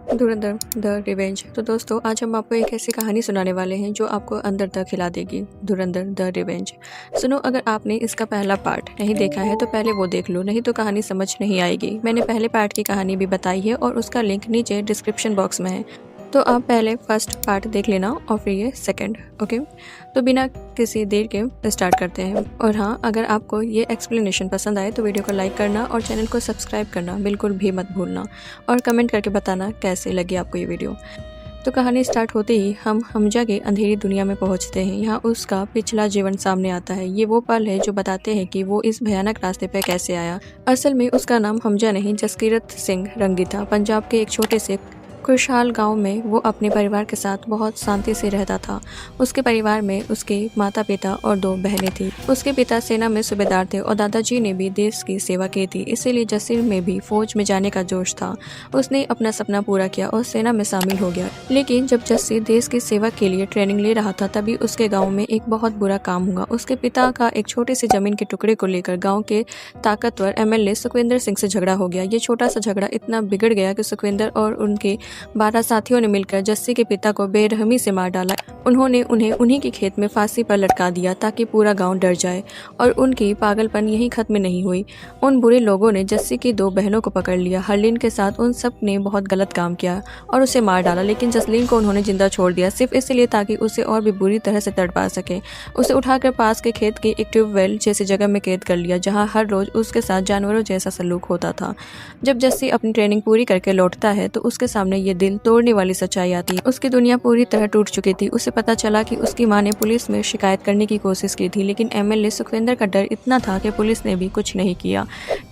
Dhurandhar the revenge. तो दोस्तों, आज हम आपको एक ऐसी कहानी सुनाने वाले हैं जो आपको अंदर तक हिला देगी। धुरंधर द रिवेंज। सुनो, अगर आपने इसका पहला पार्ट नहीं देखा है तो पहले वो देख लो, नहीं तो कहानी समझ नहीं आएगी। मैंने पहले पार्ट की कहानी भी बताई है और उसका लिंक नीचे डिस्क्रिप्शन बॉक्स में है, तो आप पहले फर्स्ट पार्ट देख लेना और फिर ये सेकंड। ओके, तो बिना किसी देर के स्टार्ट करते हैं। और हाँ, अगर आपको ये एक्सप्लेनेशन पसंद आए तो वीडियो को लाइक करना और चैनल को सब्सक्राइब करना बिल्कुल भी मत भूलना, और कमेंट करके बताना कैसे लगी आपको ये वीडियो। तो कहानी स्टार्ट होते ही हम हमजा के अंधेरी दुनिया में पहुंचते हैं। यहाँ उसका पिछला जीवन सामने आता है। ये वो पल है जो बताते हैं कि वो इस भयानक रास्ते पर कैसे आया। असल में उसका नाम हमजा नहीं, जसकीरत सिंह रंगी था। पंजाब के एक छोटे से खुशहाल गांव में वो अपने परिवार के साथ बहुत शांति से रहता था। उसके परिवार में उसके माता पिता और 2 बहनें थीं। उसके पिता सेना में सूबेदार थे और दादाजी ने भी देश की सेवा की थी, इसीलिए जसीर में भी फौज में जाने का जोश था। उसने अपना सपना पूरा किया और सेना में शामिल हो गया। लेकिन जब जसीर देश की सेवा के लिए ट्रेनिंग ले रहा था, तभी उसके गाँव में एक बहुत बुरा काम हुआ। उसके पिता का एक छोटे से जमीन के टुकड़े को लेकर गाँव के ताकतवर MLA सुखविंदर सिंह से झगड़ा हो गया। ये छोटा सा झगड़ा इतना बिगड़ गया कि सुखविंदर और उनके 12 साथियों ने मिलकर जस्सी के पिता को बेरहमी से मार डाला। उन्होंने उन्हें उन्हीं के खेत में फांसी पर लटका दिया ताकि पूरा गांव डर जाए। और उनकी पागलपन यहीं खत्म नहीं हुई। उन बुरे लोगों ने जस्सी की 2 बहनों को पकड़ लिया। हरलीन के साथ उन सब ने बहुत गलत काम किया और उसे मार डाला, लेकिन जसलीन को उन्होंने जिंदा छोड़ दिया, सिर्फ इसलिए ताकि उसे और भी बुरी तरह से तड़पा सके। उसे उठाकर पास के खेत की एक ट्यूबवेल जैसी जगह में कैद कर लिया, जहाँ हर रोज उसके साथ जानवरों जैसा सलूक होता था। जब जस्सी अपनी ट्रेनिंग पूरी करके लौटता है तो उसके सामने ये दिल तोड़ने वाली सच्चाई आती है। उसकी दुनिया पूरी तरह टूट चुकी थी। उसे पता चला कि उसकी मां ने पुलिस में शिकायत करने की कोशिश की थी, लेकिन MLA सुखविंदर का डर इतना था कि पुलिस ने भी कुछ नहीं किया।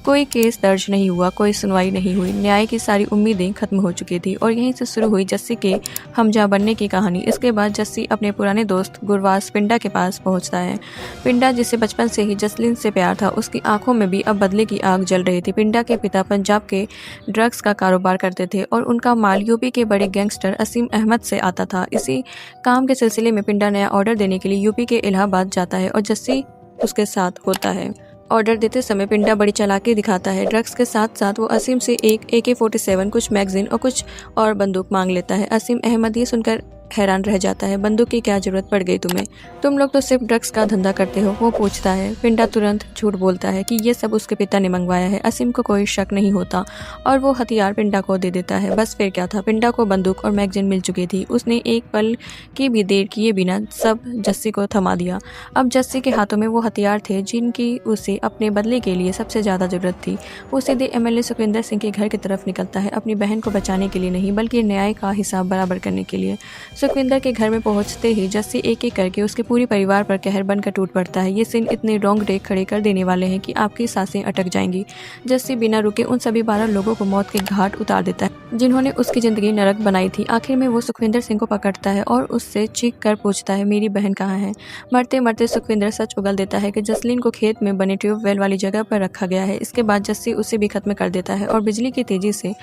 कोई केस दर्ज नहीं हुआ, कोई सुनवाई नहीं हुई। न्याय की सारी उम्मीदें खत्म हो चुकी थी और यहीं से शुरू हुई जस्सी के हमजा बनने की कहानी। इसके बाद जस्सी अपने पुराने दोस्त गुरवास पिंडा के पास पहुंचता है। पिंडा, जिसे बचपन से ही जसलीन से प्यार था, उसकी आंखों में भी अब बदले की आग जल रही थी। पिंडा के पिता पंजाब के ड्रग्स का कारोबार करते थे और उनका माल यूपी के बड़े गैंगस्टर असीम अहमद से आता था। इसी काम के सिलसिले में पिंडा नया ऑर्डर देने के लिए यूपी के इलाहाबाद जाता है और जस्सी उसके साथ होता है। ऑर्डर देते समय पिंडा बड़ी चालाकी दिखाता है। ड्रग्स के साथ साथ वो असीम से एक AK-47, कुछ मैगजीन और कुछ और बंदूक मांग लेता है। असीम अहमद ये सुनकर हैरान रह जाता है। बंदूक की क्या जरूरत पड़ गई तुम्हें? तुम लोग तो सिर्फ ड्रग्स का धंधा करते हो, वो पूछता है। पिंडा तुरंत झूठ बोलता है कि ये सब उसके पिता ने मंगवाया है। असीम को कोई शक नहीं होता और वो हथियार पिंडा को दे देता है। बस फिर क्या था, पिंडा को बंदूक और मैगजीन मिल चुकी थी। उसने एक पल की भी देर किए बिना सब जस्सी को थमा दिया। अब जस्सी के हाथों में वो हथियार थे जिनकी उसे अपने बदले के लिए सबसे ज्यादा जरूरत थी। वो सीधे MLA सुखविंदर सिंह के घर की तरफ निकलता है, अपनी बहन को बचाने के लिए नहीं, बल्कि न्याय का हिसाब बराबर करने के लिए। सुखविंदर के घर में पहुंचते ही जस्सी एक एक करके उसके पूरे परिवार पर कहर बनकर टूट पड़ता है। ये सीन इतने रोंगटे खड़े कर देने वाले हैं कि आपकी सांसें अटक जाएंगी। जस्सी बिना रुके उन सभी 12 लोगों को मौत के घाट उतार देता है जिन्होंने उसकी जिंदगी नरक बनाई थी। आखिर में वो सुखविंदर सिंह को पकड़ता है और उससे चीख कर पूछता है, मेरी बहन कहाँ है? मरते मरते सुखविंदर सच उगल देता है कि जसलीन को खेत में बने ट्यूबवेल वाली जगह पर रखा गया है। इसके बाद जस्सी उसे भी खत्म कर देता है और बिजली की तेजी से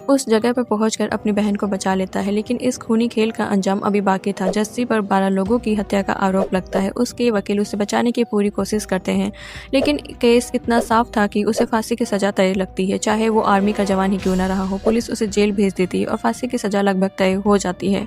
उस जगह पर पहुंचकर अपनी बहन को बचा लेता है। लेकिन इस खूनी खेल का अंजाम अभी बाकी था। जस्सी पर 12 लोगों की हत्या का आरोप लगता है। उसके वकील उसे बचाने की पूरी कोशिश करते हैं, लेकिन केस इतना साफ था कि उसे फांसी की सजा तय लगती है, चाहे वो आर्मी का जवान ही क्यों न रहा हो। पुलिस उसे जेल भेज देती है और फांसी की सजा लगभग तय हो जाती है।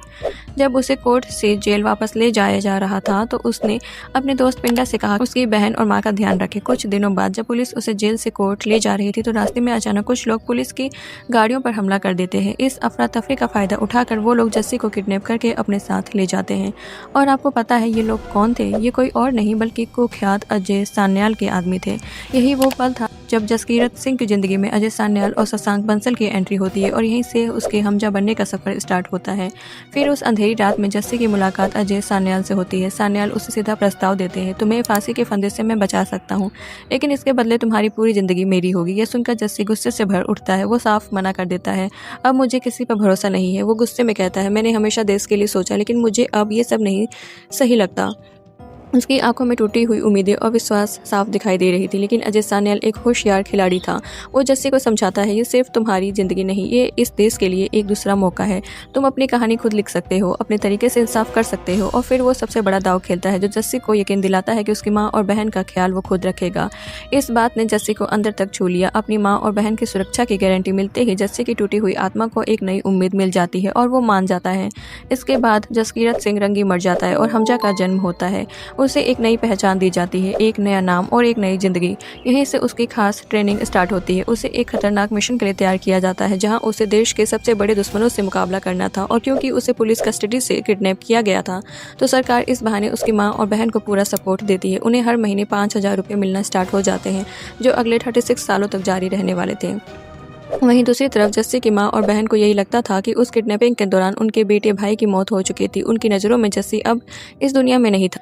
जब उसे कोर्ट से जेल वापस ले जाया जा रहा था तो उसने अपने दोस्त पिंडा से कहा उसकी बहन और माँ का ध्यान रखे। कुछ दिनों बाद जब पुलिस उसे जेल से कोर्ट ले जा रही थी तो रास्ते में अचानक कुछ लोग पुलिस की गाड़ियों पर हमला कर देते हैं। इस अफरा तफरी का फायदा उठाकर वो लोग जस्सी को किडनैप करके अपने साथ ले जाते हैं। और आपको पता है ये लोग कौन थे? ये कोई और नहीं बल्कि कुख्यात अजय सान्याल के आदमी थे। यही वो पल था जब जसकीरत सिंह की जिंदगी में अजय सान्याल और शशांक बंसल की एंट्री होती है और यहीं से उसके हमजा बनने का सफर स्टार्ट होता है। फिर उस अंधेरी रात में जस्सी की मुलाकात अजय सान्याल से होती है। सान्याल उसे सीधा प्रस्ताव देते हैं, तुम्हें फांसी के फंदे से मैं बचा सकता हूँ, लेकिन इसके बदले तुम्हारी पूरी जिंदगी मेरी होगी। यह सुनकर जस्सी गुस्से से भर उठता है। वो साफ मना कर देता है, अब मुझे किसी पर भरोसा नहीं है। वो गुस्से में कहता है, मैंने हमेशा देश के लिए सोचा, लेकिन मुझे अब ये सब नहीं सही लगता। उसकी आंखों में टूटी हुई उम्मीदें और विश्वास साफ दिखाई दे रही थी, लेकिन अजय सान्याल एक होशियार खिलाड़ी था। वो जस्सी को समझाता है, ये सिर्फ तुम्हारी ज़िंदगी नहीं, ये इस देश के लिए एक दूसरा मौका है। तुम अपनी कहानी खुद लिख सकते हो, अपने तरीके से इंसाफ कर सकते हो। और फिर वो सबसे बड़ा दाव खेलता है, जो जस्सी को यकीन दिलाता है कि उसकी माँ और बहन का ख्याल वो खुद रखेगा। इस बात ने जस्सी को अंदर तक छू लिया। अपनी माँ और बहन की सुरक्षा की गारंटी मिलते ही जस्सी की टूटी हुई आत्मा को एक नई उम्मीद मिल जाती है और वो मान जाता है। इसके बाद जसकीरत सिंह रंगी मर जाता है और हमजा का जन्म होता है। उसे एक नई पहचान दी जाती है, एक नया नाम और एक नई जिंदगी। यहीं से उसकी खास ट्रेनिंग स्टार्ट होती है। उसे एक खतरनाक मिशन के लिए तैयार किया जाता है, जहां उसे देश के सबसे बड़े दुश्मनों से मुकाबला करना था। और क्योंकि उसे पुलिस कस्टडी से किडनैप किया गया था, तो सरकार इस बहाने उसकी माँ और बहन को पूरा सपोर्ट देती है। उन्हें हर महीने 5,000 रुपये मिलना स्टार्ट हो जाते हैं, जो अगले 36 सालों तक जारी रहने वाले थे। वहीं दूसरी तरफ जस्सी की माँ और बहन को यही लगता था कि उस किडनैपिंग के दौरान उनके बेटे भाई की मौत हो चुकी थी। उनकी नज़रों में जस्सी अब इस दुनिया में नहीं था,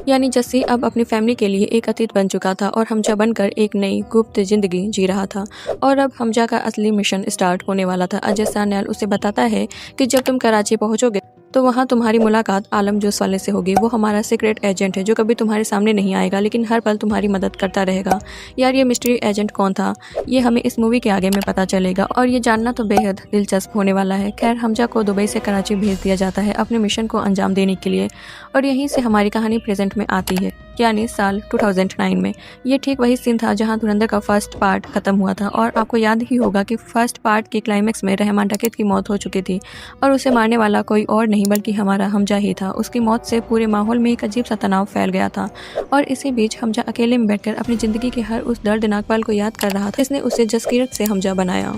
यानी जस्सी अब अपनी फैमिली के लिए एक अतीत बन चुका था और हमजा बनकर एक नई गुप्त जिंदगी जी रहा था। और अब हमजा का असली मिशन स्टार्ट होने वाला था। अजय सान्याल उसे बताता है कि जब तुम कराची पहुंचोगे तो वहाँ तुम्हारी मुलाकात आलम जोश वाले से होगी। वो हमारा सीक्रेट एजेंट है, जो कभी तुम्हारे सामने नहीं आएगा, लेकिन हर पल तुम्हारी मदद करता रहेगा। यार, ये मिस्ट्री एजेंट कौन था, ये हमें इस मूवी के आगे में पता चलेगा और ये जानना तो बेहद दिलचस्प होने वाला है। खैर, हमजा को दुबई से कराची भेज दिया जाता है अपने मिशन को अंजाम देने के लिए। और यहीं से हमारी कहानी प्रेजेंट में आती है, यानी साल 2009 में। ये ठीक वही सीन था जहां धुरंधर का फर्स्ट पार्ट खत्म हुआ था। और आपको याद ही होगा कि फर्स्ट पार्ट के क्लाइमेक्स में रहमान डकैत की मौत हो चुकी थी और उसे मारने वाला कोई और नहीं बल्कि हमारा हमजा ही था। उसकी मौत से पूरे माहौल में एक अजीब सा तनाव फैल गया था और इसी बीच हमजा अकेले में बैठकर अपनी ज़िंदगी के हर उस दर्दनाक पल को याद कर रहा था। इसने उसे जसकीरत से हमजा बनाया।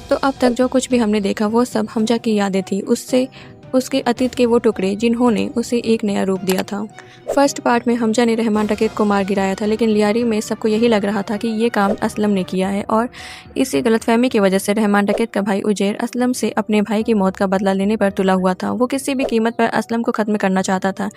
तो अब तक जो कुछ भी हमने देखा वो सब हमजा की यादें थी, उससे उसके अतीत के वो टुकड़े जिन्होंने उसे एक नया रूप दिया था। फर्स्ट पार्ट में हमजा ने रहमान डकैत को मार गिराया था, लेकिन लियारी में सबको यही लग रहा था कि ये काम असलम ने किया है और इसी गलतफहमी की वजह से रहमान डकैत का भाई उजैर असलम से अपने भाई की मौत का बदला लेने पर तुला हुआ था। वो किसी भी कीमत पर असलम को खत्म करना चाहता था।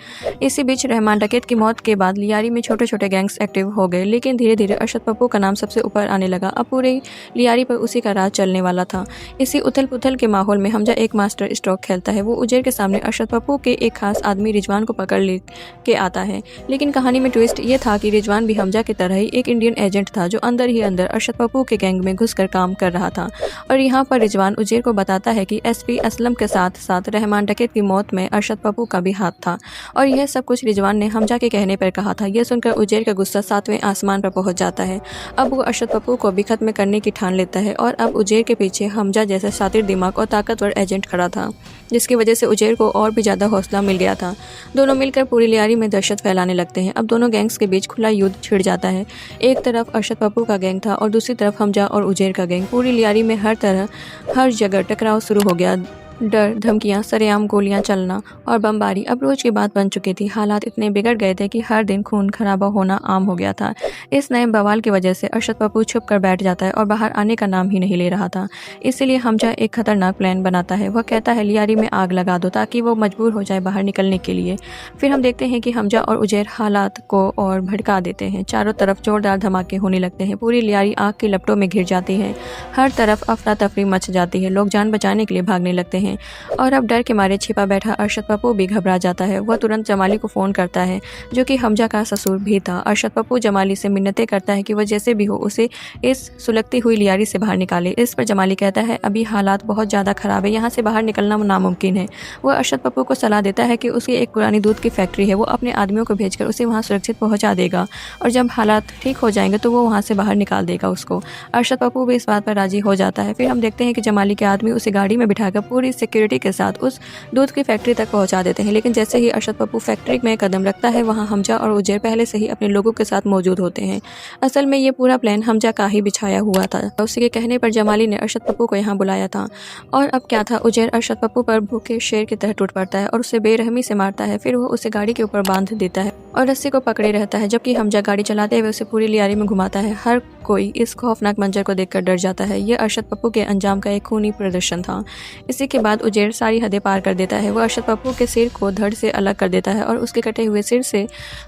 इसी बीच रहमान डकैत की मौत के बाद लियारी में छोटे छोटे गैंग्स एक्टिव हो गए, लेकिन धीरे धीरे अरशद पप्पू का नाम सबसे ऊपर आने लगा। अब पूरे लियारी पर उसी का राज चलने वाला था। इसी उथल पुथल के माहौल में हमजा एक मास्टर स्ट्रोक खेलता है। वो उजैर के सामने अरशद पप्पू के एक खास आदमी रिजवान को पकड़ ले के आता है, लेकिन कहानी में ट्विस्ट ये था कि रिजवान भी हमजा की तरह ही एक इंडियन एजेंट था, जो अंदर ही अंदर अरशद पप्पू के गैंग में घुसकर काम कर रहा था। और यहाँ पर रिजवान उजैर को बताता है कि एसपी असलम के साथ साथ रहमान डकैत की मौत में अरशद पप्पू का भी हाथ था। और यह सब कुछ रिजवान ने हमजा के कहने पर कहा था। यह सुनकर उजैर का गुस्सा 7वें आसमान पर पहुंच जाता है। अब वो अरशद पप्पू को भी खत्म करने की ठान लेता है और अब उजैर के पीछे हमजा जैसा शातिर दिमाग और ताकतवर एजेंट खड़ा था, जिसकी वजह से उजैर को और भी ज़्यादा हौसला मिल गया था। दोनों मिलकर पूरी लियारी में दहशत फैलाने लगते हैं। अब दोनों गैंग्स के बीच खुला युद्ध छिड़ जाता है। एक तरफ अरशद पप्पू का गैंग था और दूसरी तरफ हमजा और उजैर का गैंग। पूरी लियारी में हर जगह टकराव शुरू हो गया। डर, धमकियां, सरेआम गोलियां चलना और बमबारी अब रोज की बात बन चुकी थी। हालात इतने बिगड़ गए थे कि हर दिन खून खराबा होना आम हो गया था। इस नए बवाल की वजह से अरशद पप्पू छुप कर बैठ जाता है और बाहर आने का नाम ही नहीं ले रहा था। इसीलिए हमजा एक खतरनाक प्लान बनाता है। वह कहता है लियारी में आग लगा दो ताकि वो मजबूर हो जाए बाहर निकलने के लिए। फिर हम देखते हैं कि हमजा और उजैर हालात को और भड़का देते हैं। चारों तरफ जोरदार धमाके होने लगते हैं। पूरी लियारी आग की लपटों में घिर जाती है। हर तरफ अफरा तफरी मच जाती है। लोग जान बचाने के लिए भागने लगते हैं और अब डर के मारे छिपा बैठा अरशद पप्पू भी घबरा जाता है। वह तुरंत जमाली को फ़ोन करता है, जो कि हमजा का ससुर भी था। अरशद पप्पू जमाली से मिन्नतें करता है कि वह जैसे भी हो उसे इस सुलगती हुई लियारी से बाहर निकाले। इस पर जमाली कहता है अभी हालात बहुत ज़्यादा ख़राब है, यहाँ से बाहर निकलना नामुमकिन है। वह अरशद पप्पू को सलाह देता है कि उसकी एक पुरानी दूध की फैक्ट्री है, वो अपने आदमियों को भेजकर उसे वहाँ सुरक्षित पहुँचा देगा और जब हालात ठीक हो जाएंगे तो वो वहाँ से बाहर निकाल देगा उसको। अरशद पप्पू भी इस बात पर राजी हो जाता है। फिर हम देखते हैं कि जमाली के आदमी उसे गाड़ी में बिठाकर पूरी सिक्योरिटी के साथ उस दूध की फैक्ट्री तक पहुंचा देते हैं। लेकिन जैसे ही अरशद पप्पू फैक्ट्री में कदम रखता है, वहां हमजा और उजैर पहले से ही अपने लोगों के साथ मौजूद होते हैं। असल में ये पूरा प्लान हमजा का ही बिछाया हुआ था। उसके कहने पर जमाली ने अरशद पप्पू को यहाँ बुलाया था। और अब क्या था, उजैर अरशद पप्पू पर भूखे शेर की तरह टूट पड़ता है और उसे बेरहमी से मारता है। फिर वो उसे गाड़ी के ऊपर बांध देता है और रस्सी को पकड़े रहता है, जबकि हमजा गाड़ी चलाते हुए उसे पूरी लियारी में घुमाता है। हर कोई इस खौफनाक मंजर को देखकर डर जाता है। यह अरशद पप्पू के अंजाम का एक खूनी प्रदर्शन था। इसी के बाद उजेर सारी हदें पार कर देता है। वो अरशद पप्पू के सिर को धड़ से अलग कर देता है और उसके कटे हुए सिर से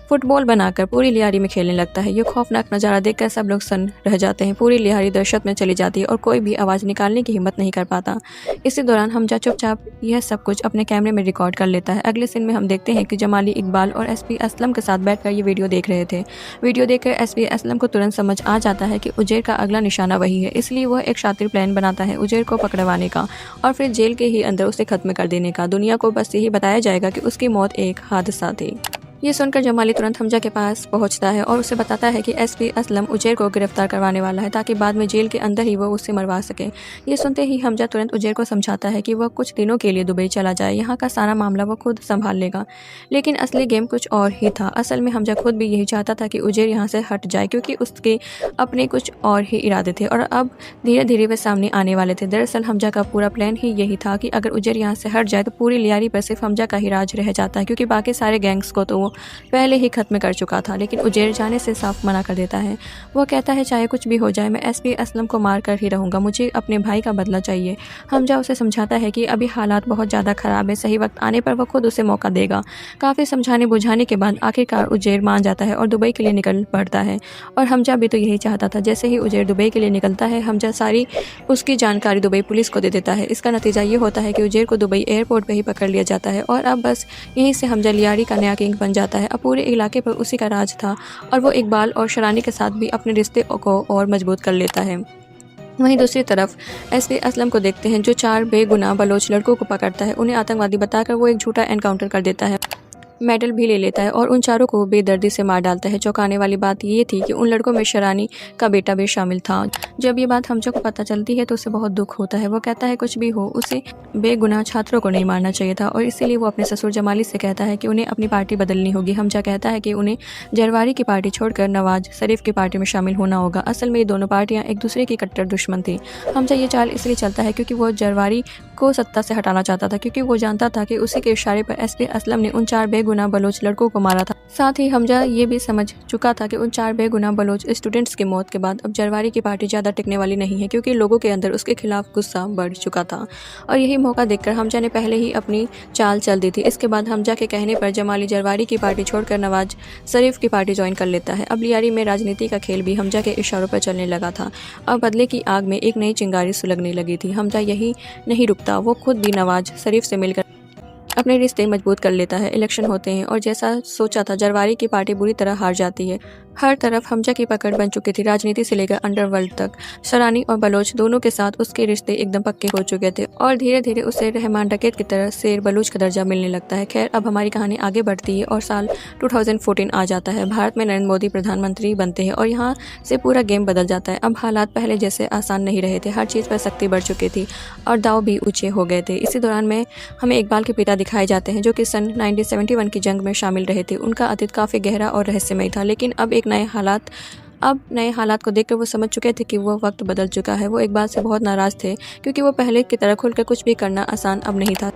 फुटबॉल बनाकर पूरी लियारी में खेलने लगता है। ये खौफनाक नज़ारा देखकर सब लोग सन्न रह जाते हैं। पूरी लियारी दहशत में चली जाती है और कोई भी आवाज़ निकालने की हिम्मत नहीं कर पाता। इसी दौरान हमजा चुपचाप यह सब कुछ अपने कैमरे में रिकॉर्ड कर लेता है। अगले सीन में हम देखते हैं कि जमाली इकबाल और एसपी असलम के साथ बैठकर ये वीडियो देख रहे थे। वीडियो देखकर एसपी असलम को तुरंत समझ आ जाता है कि उजेर का अगला निशाना वही है, इसलिए वह एक शातिर प्लान बनाता है उजेर को पकड़वाने का और फिर जेल के ही अंदर उसे खत्म कर देने का। दुनिया को बस यही बताया जाएगा कि उसकी मौत एक हादसा थी। ये सुनकर जमाली तुरंत हमजा के पास पहुंचता है और उसे बताता है कि एसपी असलम उजेर को गिरफ्तार करवाने वाला है ताकि बाद में जेल के अंदर ही वो उससे मरवा सके। ये सुनते ही हमजा तुरंत उजेर को समझाता है कि वह कुछ दिनों के लिए दुबई चला जाए, यहाँ का सारा मामला वो खुद संभाल लेगा। लेकिन असली गेम कुछ और ही था। असल में हमजा खुद भी यही चाहता था कि उजेर यहाँ से हट जाए, क्योंकि उसके अपने कुछ और ही इरादे थे और अब धीरे धीरे वे सामने आने वाले थे। दरअसल हमजा का पूरा प्लान ही यही था कि अगर उजेर यहाँ से हट जाए तो पूरी लियारी पर सिर्फ हमजा का ही राज रह जाता है, क्योंकि बाकी सारे गैंग्स को तो वो पहले ही खत्म कर चुका था। लेकिन उजेर जाने से साफ मना कर देता है। वो कहता है चाहे कुछ भी हो जाए मैं एसपी असलम को मार कर ही रहूँगा, मुझे अपने भाई का बदला चाहिए। हमजा उसे समझाता है कि अभी हालात बहुत ज़्यादा ख़राब है, सही वक्त आने पर वो खुद उसे मौका देगा। काफ़ी समझाने बुझाने के बाद आखिरकार उजेर मान जाता है और दुबई के लिए निकल पड़ता है। और हमजा भी तो यही चाहता था। जैसे ही उजेर दुबई के लिए निकलता है हमजा सारी उसकी जानकारी दुबई पुलिस को दे देता है। इसका नतीजा ये होता है कि उजेर को दुबई एयरपोर्ट पर ही पकड़ लिया जाता है और अब बस यहीं से हमजा लियारी का नया किंग बन जाता है। अब पूरे इलाके पर उसी का राज था और वो इकबाल और शरानी के साथ भी अपने रिश्ते को और मजबूत कर लेता है। वहीं दूसरी तरफ एसपी असलम को देखते हैं जो 4 बेगुनाह बलोच लड़कों को पकड़ता है। उन्हें आतंकवादी बताकर वो एक झूठा एनकाउंटर कर देता है, मेडल भी ले लेता है और उन चारों को बेदर्दी से मार डालता है। चौंकाने वाली बात ये थी कि उन लड़कों में शरानी का बेटा भी शामिल था। जब ये बात हमजा को पता चलती है तो उसे बहुत दुख होता है। वो कहता है कुछ भी हो उसे बेगुनाह छात्रों को नहीं मारना चाहिए था और इसीलिए वो अपने ससुर जमाली से कहता है कि उन्हें अपनी पार्टी बदलनी होगी। हमजा कहता है कि उन्हें जरवारी की पार्टी छोड़कर नवाज शरीफ की पार्टी में शामिल होना होगा। असल में ये दोनों पार्टियां एक दूसरे की कट्टर दुश्मन थी। हमजा ये चाल इसलिए चलता है क्योंकि वो जरवारी को सत्ता से हटाना चाहता था, क्योंकि वो जानता था कि उसी के इशारे पर एसपी असलम ने उन 4 बेगुनाह बलोच लड़कों को मारा था। साथ ही हमजा ये भी समझ चुका था कि उन 4 बेगुनाह बलोच स्टूडेंट्स की मौत के बाद अब जरवारी की पार्टी ज़्यादा टिकने वाली नहीं है, क्योंकि लोगों के अंदर उसके खिलाफ गुस्सा बढ़ चुका था। और यही मौका देखकर हमजा ने पहले ही अपनी चाल चल दी थी। इसके बाद हमजा के कहने पर जमाली जरवारी की पार्टी छोड़कर नवाज शरीफ की पार्टी ज्वाइन कर लेता है। अब लियारी में राजनीति का खेल भी हमजा के इशारों पर चलने लगा था। अब बदले की आग में एक नई चिंगारी सुलगने लगी थी। हमजा यही नहीं रुकता, वो खुद भी नवाज शरीफ से मिलकर अपने रिश्ते मजबूत कर लेता है। इलेक्शन होते हैं और जैसा सोचा था जरवारी की पार्टी बुरी तरह हार जाती है। हर तरफ हमजा की पकड़ बन चुकी थी, राजनीति से लेकर अंडरवर्ल्ड तक। शरानी और बलोच दोनों के साथ उसके रिश्ते एकदम पक्के हो चुके थे और धीरे धीरे उसे रहमान डकैत की तरह शेर बलूच का दर्जा मिलने लगता है। खैर अब हमारी कहानी आगे बढ़ती है और साल 2014 आ जाता है। भारत में नरेंद्र मोदी प्रधानमंत्री बनते हैं और यहाँ से पूरा गेम बदल जाता है। अब हालात पहले जैसे आसान नहीं रहे थे, हर चीज़ पर सख्ती बढ़ चुकी थी और दाव भी ऊंचे हो गए थे। इसी दौरान में हमें इकबाल के पिता दिखाए जाते हैं जो कि सन 1971 की जंग में शामिल रहे थे। उनका अतीत काफ़ी गहरा और रहस्यमय था, लेकिन अब नए हालात को देखकर वो समझ चुके थे कि वो वक्त बदल चुका है। वो इकबाल से बहुत नाराज़ थे क्योंकि वो पहले की तरह खुलकर कुछ भी करना आसान अब नहीं था।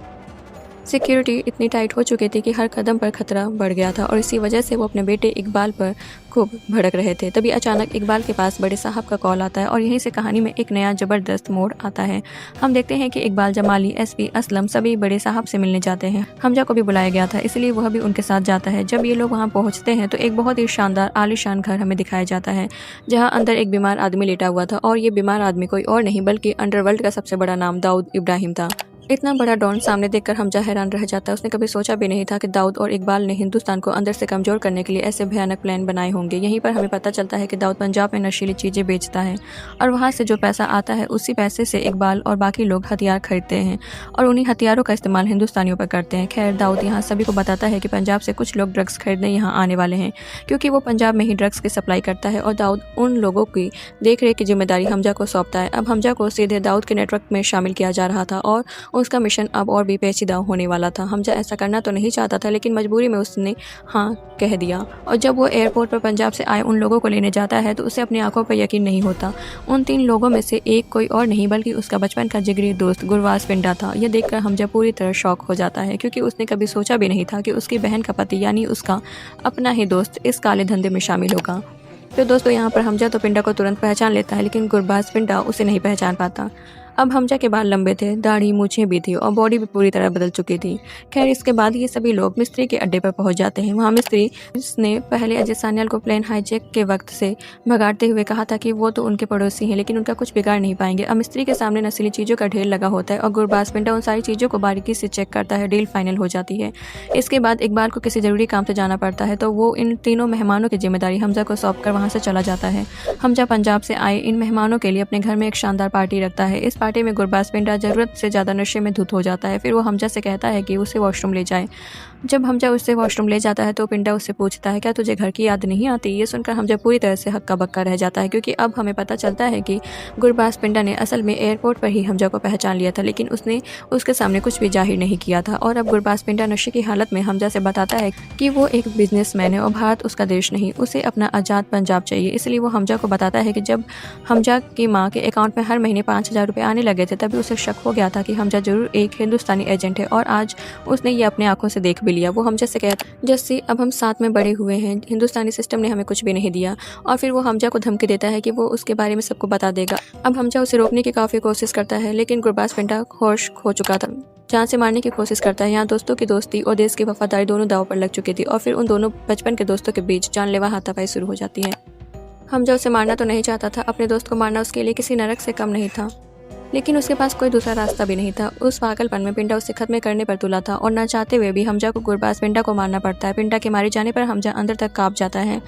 सिक्योरिटी इतनी टाइट हो चुकी थी कि हर कदम पर खतरा बढ़ गया था और इसी वजह से वो अपने बेटे इकबाल पर खूब भड़क रहे थे। तभी अचानक इकबाल के पास बड़े साहब का कॉल आता है और यहीं से कहानी में एक नया ज़बरदस्त मोड़ आता है। हम देखते हैं कि इकबाल, जमाली, एसपी असलम सभी बड़े साहब से मिलने जाते हैं। हमजा को भी बुलाया गया था, इसलिए वह भी उनके साथ जाता है। जब ये लोग वहाँ पहुँचते हैं तो एक बहुत ही शानदार आलीशान घर हमें दिखाया जाता है, जहाँ अंदर एक बीमार आदमी लेटा हुआ था और ये बीमार आदमी कोई और नहीं बल्कि अंडरवर्ल्ड का सबसे बड़ा नाम दाऊद इब्राहिम था। इतना बड़ा डॉन सामने देखकर हमजा हैरान रह जाता है। उसने कभी सोचा भी नहीं था कि दाऊद और इकबाल ने हिंदुस्तान को अंदर से कमज़ोर करने के लिए ऐसे भयानक प्लान बनाए होंगे। यहीं पर हमें पता चलता है कि दाऊद पंजाब में नशीली चीज़ें बेचता है और वहाँ से जो पैसा आता है उसी पैसे से इकबाल और बाकी लोग हथियार खरीदते हैं और उन्हीं हथियारों का इस्तेमाल हिंदुस्तानियों पर करते हैं। खैर दाऊद यहाँ सभी को बताता है कि पंजाब से कुछ लोग ड्रग्स खरीदने यहाँ आने वाले हैं, क्योंकि वो पंजाब में ही ड्रग्स की सप्लाई करता है और दाऊद उन लोगों की देखरेख की जिम्मेदारी हमजा को सौंपता है। अब हमजा को सीधे दाऊद के नेटवर्क में शामिल किया जा रहा था और उसका मिशन अब और भी पेचीदा होने वाला था। हमजा ऐसा करना तो नहीं चाहता था, लेकिन मजबूरी में उसने हाँ कह दिया। और जब वो एयरपोर्ट पर पंजाब से आए उन लोगों को लेने जाता है तो उसे अपनी आंखों पर यकीन नहीं होता। उन 3 लोगों में से एक कोई और नहीं बल्कि उसका बचपन का जिगरी दोस्त गुरबाज पिंडा था। यह देखकर हमजा पूरी तरह शॉक हो जाता है, क्योंकि उसने कभी सोचा भी नहीं था कि उसकी बहन का पति यानी उसका अपना ही दोस्त इस काले धंधे में शामिल होगा। तो दोस्तों यहाँ पर हमजा तो पिंडा को तुरंत पहचान लेता है, लेकिन गुरबाज पिंडा उसे नहीं पहचान पाता। अब हमजा के बाल लंबे थे, दाढ़ी मूछें भी थी और बॉडी भी पूरी तरह बदल चुकी थी। खैर इसके बाद ये सभी लोग मिस्त्री के अड्डे पर पहुंच जाते हैं। वहाँ मिस्त्री ने पहले अजय सान्याल को प्लेन हाईजैक के वक्त से भगाड़ते हुए कहा था कि वो तो उनके पड़ोसी हैं लेकिन उनका कुछ बिगाड़ नहीं पाएंगे। अब मिस्त्री के सामने नशीली चीज़ों का ढेर लगा होता है और गुरबाज पिंडा उन सारी चीज़ों को बारीकी से चेक करता है। डील फाइनल हो जाती है। इसके बाद इकबाल को किसी जरूरी काम से जाना पड़ता है तो वो इन तीनों मेहमानों की जिम्मेदारी हमजा को सौंप कर वहाँ से चला जाता है। हमजा पंजाब से आए इन मेहमानों के लिए अपने घर में एक शानदार पार्टी रखता है। इस पार्टी में गुरबाज पिंडा जरूरत से ज़्यादा नशे में धुत हो जाता है। फिर वो हमजा से कहता है कि उसे वॉशरूम ले जाए। जब हमजा उससे वॉशरूम ले जाता है तो पिंडा उससे पूछता है क्या तुझे घर की याद नहीं आती। ये सुनकर हमजा पूरी तरह से हक्का बक्का रह जाता है क्योंकि अब हमें पता चलता है कि गुरबाज पिंडा ने असल में एयरपोर्ट पर ही हमजा को पहचान लिया था लेकिन उसने उसके सामने कुछ भी जाहिर नहीं किया था। और अब गुरबाज पिंडा नशे की हालत में हमजा से बताता है कि वो एक बिजनेसमैन है और भारत उसका देश नहीं, उसे अपना आज़ाद पंजाब चाहिए। इसलिए वो हमजा को बताता है कि जब हमजा की माँ के अकाउंट में हर महीने 5,000 रुपये आने लगे थे तभी उसे शक हो गया था कि हमजा जरूर एक हिंदुस्तानी एजेंट है और आज उसने ये अपने आंखों से देख भी लिया। वो हमजा से कहता जैसे अब हम साथ में बड़े हुए हैं, हिंदुस्तानी सिस्टम ने हमें कुछ भी नहीं दिया। और फिर वो हमजा को धमकी देता है कि वो उसके बारे में सबको बता देगा। अब हमजा उसे रोकने की काफ़ी कोशिश करता है लेकिन गुरबाज पिंडा होश खो चुका था, जान से मारने की कोशिश करता है। यहाँ दोस्तों की दोस्ती और देश की वफादारी दोनों दांव पर लग चुकी थी और फिर उन दोनों बचपन के दोस्तों के बीच जानलेवा हाथापाई शुरू हो जाती है। हमजा उसे मारना तो नहीं चाहता था, अपने दोस्त को मारना उसके लिए किसी नरक से कम नहीं था, लेकिन उसके पास कोई दूसरा रास्ता भी नहीं था। उस पागलपन में पिंडा उसे खत्म करने पर तुला था और न चाहते हुए भी हमजा को गुरबाज पिंडा को मारना पड़ता है। पिंडा के मारे जाने पर हमजा अंदर तक कांप जाता है,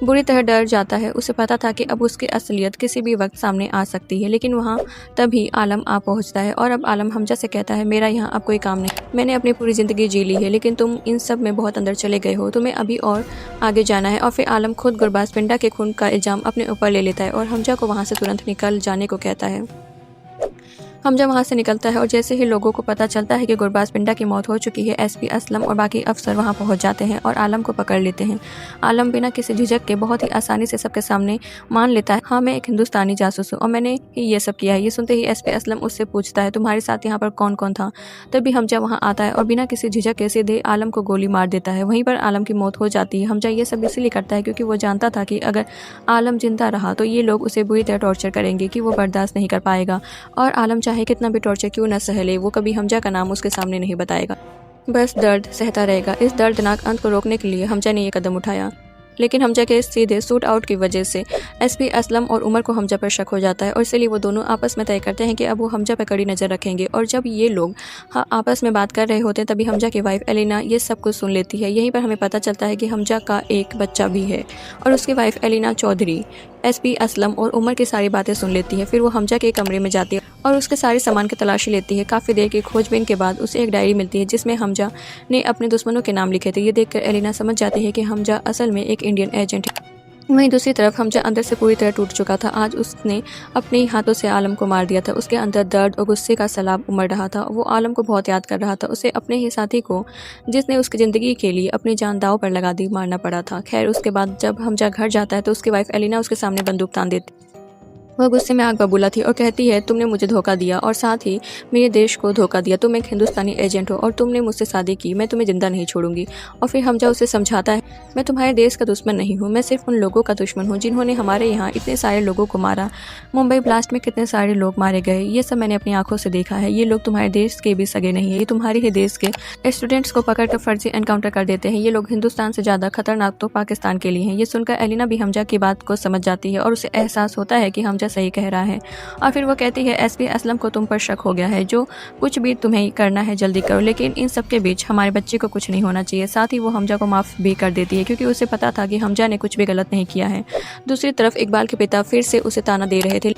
बुरी तरह डर जाता है। उसे पता था कि अब उसकी असलियत किसी भी वक्त सामने आ सकती है। लेकिन वहाँ तभी आलम आ पहुँचता है और अब आलम हमजा से कहता है मेरा यहाँ अब कोई काम नहीं, मैंने अपनी पूरी ज़िंदगी जी ली है लेकिन तुम इन सब में बहुत अंदर चले गए हो, तुम्हें अभी और आगे जाना है। और फिर आलम खुद गुरबाज पिंडा के खून का इल्ज़ाम अपने ऊपर ले लेता है और हमजा को वहाँ से तुरंत निकल जाने को कहता है। हमजा वहाँ से निकलता है और जैसे ही लोगों को पता चलता है कि गुरबाज पिंडा की मौत हो चुकी है, एसपी असलम और बाकी अफसर वहाँ पहुँच जाते हैं और आलम को पकड़ लेते हैं। आलम बिना किसी झिझक के बहुत ही आसानी से सबके सामने मान लेता है हाँ मैं एक हिंदुस्तानी जासूस हूँ और मैंने ही ये सब किया है। ये सुनते ही एसपी असलम उससे पूछता है तुम्हारे साथ यहाँ पर कौन कौन था। तभी हमजा वहाँ आता है और बिना किसी झिझक के सीधे आलम को गोली मार देता है। वहीं पर आलम की मौत हो जाती है। हमजा ये सब इसलिए करता है क्योंकि वो जानता था कि अगर आलम जिंदा रहा तो ये लोग उसे बुरी तरह टॉर्चर करेंगे कि वो बर्दाश्त नहीं कर पाएगा और आलम चाहे कितना भी टॉर्चर क्यों न सह ले, वो कभी हमजा का नाम उसके सामने नहीं बताएगा, बस दर्द सहता रहेगा। इस दर्दनाक अंत को रोकने के लिए हमजा ने ये कदम उठाया। लेकिन हमजा के सीधे सूट आउट की वजह से एसपी असलम और उमर को हमजा पर शक हो जाता है और इसलिए वो दोनों आपस में तय करते हैं कि अब वो हमजा पर कड़ी नज़र रखेंगे। और जब ये लोग आपस में बात कर रहे होते हैं तभी हमजा की वाइफ एलिना ये सब कुछ सुन लेती है। यहीं पर हमें पता चलता है कि हमजा का एक बच्चा भी है और उसकी वाइफ एलिना चौधरी एसपी असलम और उमर की सारी बातें सुन लेती है। फिर वो हमजा के कमरे में जाती है और उसके सारे सामान की तलाशी लेती है। काफ़ी देर की खोजबीन के बाद उसे एक डायरी मिलती है जिसमें हमजा ने अपने दुश्मनों के नाम लिखे थे। ये देखकर एलिना समझ जाती है कि हमजा असल में एक इंडियन एजेंट है। वहीं दूसरी तरफ हमजा अंदर से पूरी तरह टूट चुका था। आज उसने अपने ही हाथों से आलम को मार दिया था। उसके अंदर दर्द और गुस्से का सैलाब उमड़ रहा था। वो आलम को बहुत याद कर रहा था, उसे अपने ही साथी को जिसने उसकी ज़िंदगी के लिए अपनी जान दांव पर लगा दी मारना पड़ा था। खैर उसके बाद जब हमजा घर जाता है तो उसकी वाइफ एलिना उसके सामने बंदूक तान देती। वह गुस्से में आग बबूला थी और कहती है तुमने मुझे धोखा दिया और साथ ही मेरे देश को धोखा दिया। तुम एक हिंदुस्तानी एजेंट हो और तुमने मुझसे शादी की, मैं तुम्हें जिंदा नहीं छोड़ूंगी। और फिर हमजा उसे समझाता है मैं तुम्हारे देश का दुश्मन नहीं हूँ, मैं सिर्फ उन लोगों का दुश्मन हूँ जिन्होंने हमारे यहाँ इतने सारे लोगों को मारा। मुंबई ब्लास्ट में कितने सारे लोग मारे गए, ये सब मैंने अपनी आंखों से देखा है। ये लोग तुम्हारे देश के भी सगे नहीं है, ये तुम्हारे ही देश के स्टूडेंट्स को पकड़कर फर्जी एनकाउंटर कर देते हैं। ये लोग हिंदुस्तान से ज़्यादा खतरनाक तो पाकिस्तान के लिए हैं। ये सुनकर एलिना भी हमजा की बात को समझ जाती है और उसे एहसास होता है कि हमजा सही कह रहा है। और फिर वो कहती है एसपी असलम को तुम पर शक हो गया है, जो कुछ भी तुम्हें करना है जल्दी करो, लेकिन इन सब के बीच हमारे बच्चे को कुछ नहीं होना चाहिए। साथ ही वो हमजा को माफ़ भी कर देती है क्योंकि उसे पता था कि हमजा ने कुछ भी गलत नहीं किया है। दूसरी तरफ इकबाल के पिता फिर से उसे ताना दे रहे थे,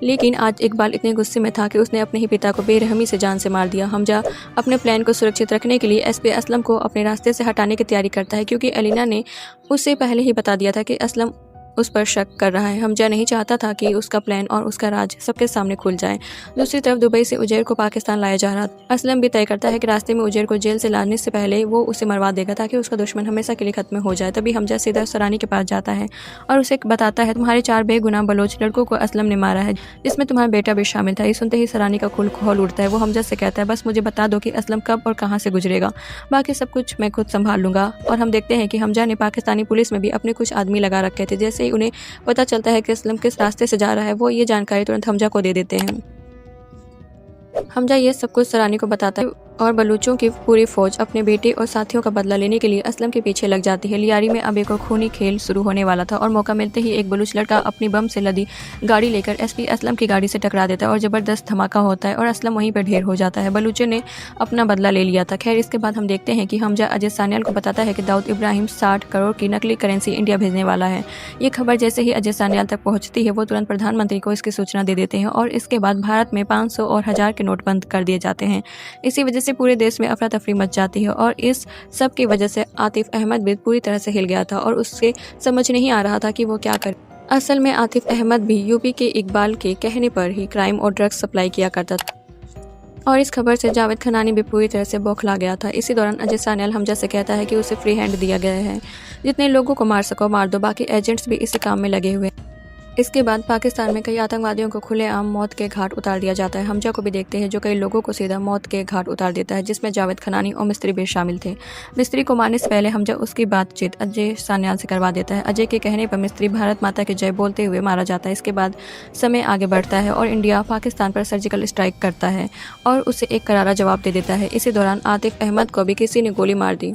लेकिन आज इकबाल इतने गुस्से में था कि उसने अपने ही पिता को बेरहमी से जान से मार दिया। हमजा अपने प्लान को सुरक्षित रखने के लिए एसपी असलम को अपने रास्ते से हटाने की तैयारी करता है क्योंकि एलिना ने उससे पहले ही बता दिया था कि असलम उस पर शक कर रहा है। हमजा नहीं चाहता था कि उसका प्लान और उसका राज सबके सामने खुल जाए। दूसरी तरफ दुबई से उजैर को पाकिस्तान लाया जा रहा था। असलम भी तय करता है कि रास्ते में उजैर को जेल से लाने से पहले वो उसे मरवा देगा ताकि उसका दुश्मन हमेशा के लिए खत्म हो जाए। तभी हमजा सीधा सरानी के पास जाता है और उसे बताता है तुम्हारे 4 बेगुनाह बलोच लड़कों को असलम ने मारा है, जिसमें तुम्हारा बेटा भी शामिल था। ये सुनते ही सरानी का खून खौल उठता है। वो हमजा से कहता है बस मुझे बता दो कि असलम कब और कहाँ से गुजरेगा, बाकी सब कुछ मैं खुद संभाल लूंगा। और हम देखते हैं कि हमजा ने पाकिस्तानी पुलिस में भी अपने कुछ आदमी लगा रखे थे। जैसे ही उन्हें पता चलता है कि असलम किस रास्ते से जा रहा है, वो ये जानकारी तुरंत हमजा को दे देते हैं। हमजा ये सब कुछ सरानी को बताता है और बलूचों की पूरी फौज अपने बेटे और साथियों का बदला लेने के लिए असलम के पीछे लग जाती है। लियारी में अब एक और खूनी खेल शुरू होने वाला था और मौका मिलते ही एक बलूच लड़का अपनी बम से लदी गाड़ी लेकर एसपी असलम की गाड़ी से टकरा देता है और ज़बरदस्त धमाका होता है और असलम वहीं पर ढेर हो जाता है। बलूचों ने अपना बदला ले लिया था। खैर, इसके बाद हम देखते हैं कि हमजा अजय सान्याल को बताता है कि दाऊद इब्राहिम 60 करोड़ की नकली करेंसी इंडिया भेजने वाला है। ये खबर जैसे ही अजय सान्याल तक पहुंचती है वो तुरंत प्रधानमंत्री को इसकी सूचना दे देते हैं और इसके बाद भारत में 500 और 1000 के नोट बंद कर दिए जाते हैं। इसी वजह से पूरे देश में अफरा तफरी मच जाती है और इस सब की वजह से आतिफ अहमद भी पूरी तरह से हिल गया था और उससे समझ नहीं आ रहा था कि वो क्या करे। असल में आतिफ अहमद भी यूपी के इकबाल के कहने पर ही क्राइम और ड्रग्स सप्लाई किया करता था और इस खबर से जावेद खनानी भी पूरी तरह से बौखला गया था। इसी दौरान अजय सान्याल हमजा से कहता है कि उसे फ्री हैंड दिया गया है, जितने लोगों को मार सको मार दो, बाकी एजेंट्स भी इसी काम में लगे हुए। इसके बाद पाकिस्तान में कई आतंकवादियों को खुलेआम मौत के घाट उतार दिया जाता है। हमजा को भी देखते हैं जो कई लोगों को सीधा मौत के घाट उतार देता है, जिसमें जावेद खनानी और मिस्त्री भी शामिल थे। मिस्त्री को मारने से पहले हमजा उसकी बातचीत अजय सान्याल से करवा देता है। अजय के कहने पर मिस्त्री भारत माता की जय बोलते हुए मारा जाता है। इसके बाद समय आगे बढ़ता है और इंडिया पाकिस्तान पर सर्जिकल स्ट्राइक करता है और उसे एक करारा जवाब दे देता है। इसी दौरान आतिफ अहमद को भी किसी ने गोली मार दी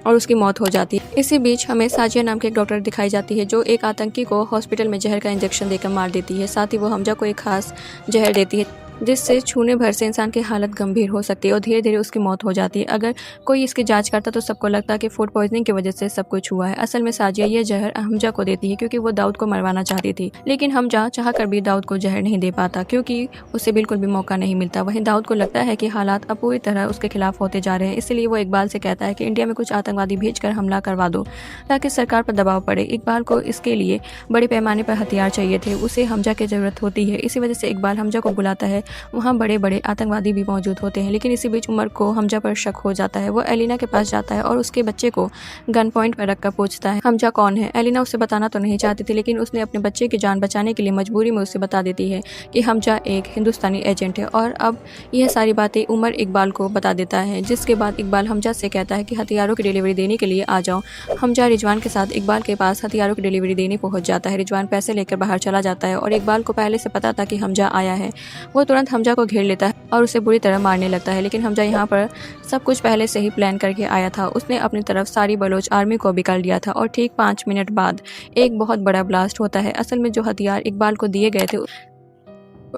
और उसकी मौत हो जाती है। इसी बीच हमें साजिया नाम के एक डॉक्टर दिखाई जाती है जो एक आतंकी को हॉस्पिटल में जहर का इंजेक्शन देकर मार देती है। साथ ही वो हमजा को एक खास जहर देती है जिससे छूने भर से इंसान की हालत गंभीर हो सकती है और धीरे धीरे उसकी मौत हो जाती है। अगर कोई इसकी जांच करता तो सबको लगता कि फूड पॉइजनिंग की वजह से सब कुछ हुआ है। असल में साजिया ये जहर हमजा को देती है क्योंकि वो दाऊद को मरवाना चाहती थी, लेकिन हमजा चाहकर भी दाऊद को जहर नहीं दे पाता क्योंकि उसे बिल्कुल भी मौका नहीं मिलता। वहीं दाऊद को लगता है कि हालात अब पूरी तरह उसके खिलाफ होते जा रहे हैं, इसलिए वो इकबाल से कहता है कि इंडिया में कुछ आतंकवादी भेजकर हमला करवा दो ताकि सरकार पर दबाव पड़े। इकबाल को इसके लिए बड़े पैमाने पर हथियार चाहिए थे, उसे हमजा की जरूरत होती है। इसी वजह से इकबाल हमजा को बुलाता है। वहाँ बड़े बड़े आतंकवादी भी मौजूद होते हैं, लेकिन इसी बीच उमर को हमजा पर शक हो जाता है। वो एलिना के पास जाता है और उसके बच्चे को गन पॉइंट पर रखकर पूछता है हमजा कौन है। एलिना उसे बताना तो नहीं चाहती थी, लेकिन उसने अपने बच्चे की जान बचाने के लिए मजबूरी में उसे बता देती है कि हमजा एक हिंदुस्तानी एजेंट है। और अब यह सारी बातें उमर इकबाल को बता देता है, जिसके बाद इकबाल हमजा से कहता है कि हथियारों की डिलीवरी देने के लिए आ जाओ। हमजा रिजवान के साथ इकबाल के पास हथियारों की डिलीवरी देने पहुंच जाता है। रिजवान पैसे लेकर बाहर चला जाता है और इकबाल को पहले से पता था कि हमजा आया है। वो तुरंत हमजा को घेर लेता है और उसे बुरी तरह मारने लगता है, लेकिन हमजा यहाँ पर सब कुछ पहले से ही प्लान करके आया था। उसने अपनी तरफ सारी बलोच आर्मी को भी कर लिया था और ठीक 5 मिनट बाद एक बहुत बड़ा ब्लास्ट होता है। असल में जो हथियार इकबाल को दिए गए थे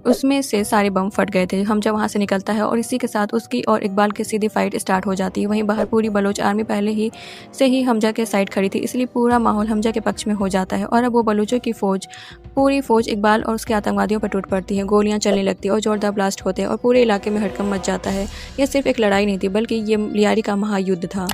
उसमें से सारे बम फट गए थे। हमजा वहाँ से निकलता है और इसी के साथ उसकी और इकबाल की सीधी फाइट स्टार्ट हो जाती है। वहीं बाहर पूरी बलोच आर्मी पहले ही से ही हमजा के साइड खड़ी थी, इसलिए पूरा माहौल हमजा के पक्ष में हो जाता है और अब वो बलूचों की पूरी फौज इकबाल और उसके आतंकवादियों पर टूट पड़ती है। गोलियां चलने लगती है और जोरदार ब्लास्ट होते हैं और पूरे इलाके में हड़कंप मच जाता है। यह सिर्फ एक लड़ाई नहीं थी, बल्कि ये लियारी का महायुद्ध था।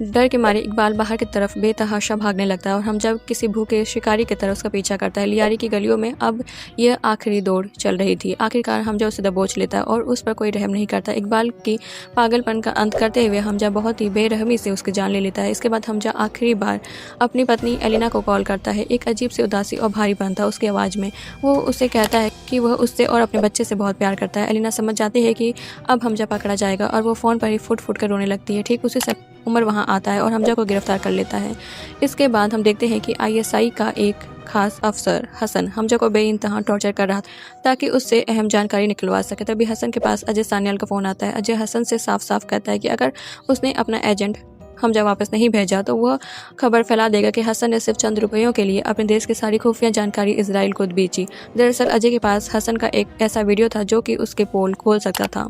डर के मारे इकबाल बाहर की तरफ बेतहाशा भागने लगता है और हमजा किसी भूखे शिकारी की तरह उसका पीछा करता है। लियारी की गलियों में अब यह आखिरी दौड़ चल रही थी। आखिरकार हमजा उसे दबोच लेता है और उस पर कोई रहम नहीं करता। इकबाल की पागलपन का अंत करते हुए हमजा बहुत ही बेरहमी से उसकी जान ले लेता है। इसके बाद हमजा आखिरी बार अपनी पत्नी एलिना को कॉल करता है। एक अजीब सी उदासी और भारीपन था उसकी आवाज़ में। वो उसे कहता है कि वह उससे और अपने बच्चे से बहुत प्यार करता है। एलिना समझ जाती है कि अब हमजा पकड़ा जाएगा और वो फ़ोन पर ही फुट फुट कर रोने लगती है। ठीक उसी समय उमर वहां आता है और हमजा को गिरफ्तार कर लेता है। इसके बाद हम देखते हैं कि ISI का एक खास अफसर हसन हमजा को बेइंतहा टॉर्चर कर रहा था ताकि उससे अहम जानकारी निकलवा सके। तभी हसन के पास अजय सान्याल का फ़ोन आता है। अजय हसन से साफ साफ कहता है कि अगर उसने अपना एजेंट हमजा वापस नहीं भेजा तो वह खबर फैला देगा कि हसन ने सिर्फ चंद रुपयों के लिए अपने देश की सारी खुफिया जानकारी इजराइल को बेची। दरअसल अजय के पास हसन का एक ऐसा वीडियो था जो कि उसके पोल खोल सकता था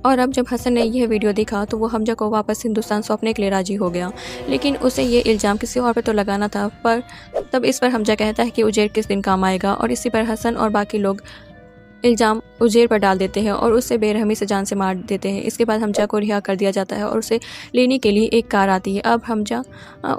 और अब जब हसन ने यह वीडियो देखा तो वो हमजा को वापस हिंदुस्तान सौंपने के लिए राजी हो गया, लेकिन उसे ये इल्ज़ाम किसी और पर तो लगाना था। पर तब इस पर हमजा कहता है कि उजेर किस दिन काम आएगा और इसी पर हसन और बाकी लोग इल्ज़ाम उजेर पर डाल देते हैं और उससे बेरहमी से जान से मार देते हैं। इसके बाद हमजा को रिहा कर दिया जाता है और उसे लेने के लिए एक कार आती है। अब हमजा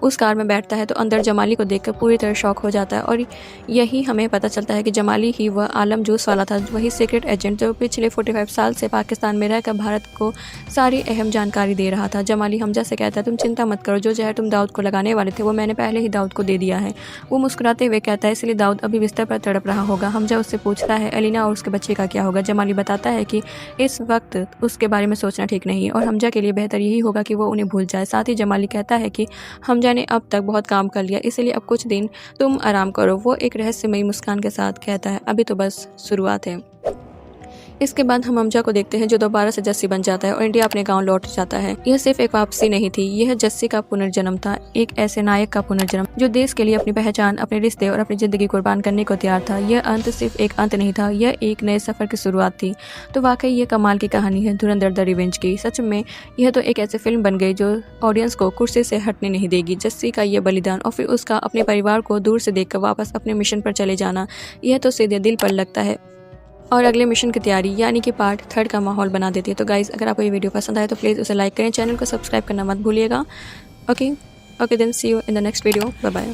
उस कार में बैठता है तो अंदर जमाली को देखकर पूरी तरह शॉक हो जाता है और यही हमें पता चलता है कि जमाली ही वह आलम जूस वाला था, वही सीक्रेट एजेंट जो पिछले 45 साल से पाकिस्तान में रहकर भारत को सारी अहम जानकारी दे रहा था। जमाली हमजा से कहता है तुम चिंता मत करो, जो जहर तुम दाऊद को लगाने वाले थे वो मैंने पहले ही दाऊद को दे दिया है। वो मुस्कुराते हुए कहता है इसलिए दाऊद अभी बिस्तर पर तड़प रहा होगा। हमजा उससे पूछता है एलिना और उसके बच्चे का क्या होगा। जमाली बताता है कि इस वक्त उसके बारे में सोचना ठीक नहीं है और हमजा के लिए बेहतर यही होगा कि वो उन्हें भूल जाए। साथ ही जमाली कहता है कि हमजा ने अब तक बहुत काम कर लिया, इसलिए अब कुछ दिन तुम आराम करो। वो एक रहस्यमयी मुस्कान के साथ कहता है अभी तो बस शुरुआत है। इसके बाद हम हमजा को देखते हैं जो दोबारा से जस्सी बन जाता है और इंडिया अपने गांव लौट जाता है। यह सिर्फ एक वापसी नहीं थी, यह जस्सी का पुनर्जन्म था, एक ऐसे नायक का पुनर्जन्म जो देश के लिए अपनी पहचान, अपने रिश्ते और अपनी जिंदगी कुर्बान करने को तैयार था। यह अंत सिर्फ एक अंत नहीं था, यह एक नए सफर की शुरुआत थी। तो वाकई ये कमाल की कहानी है धुरंधर द रिवेंज की। सच में यह तो एक ऐसी फिल्म बन गई जो ऑडियंस को कुर्सी से हटने नहीं देगी। जस्सी का यह बलिदान और फिर उसका अपने परिवार को दूर से देखकर वापस अपने मिशन पर चले जाना, यह तो सीधे दिल पर लगता है और अगले मिशन की तैयारी यानी कि पार्ट 3 का माहौल बना देती है। तो गाइज़, अगर आपको ये वीडियो पसंद आए तो प्लीज़ उसे लाइक करें, चैनल को सब्सक्राइब करना मत भूलिएगा। Okay then see you in the next video. Bye bye.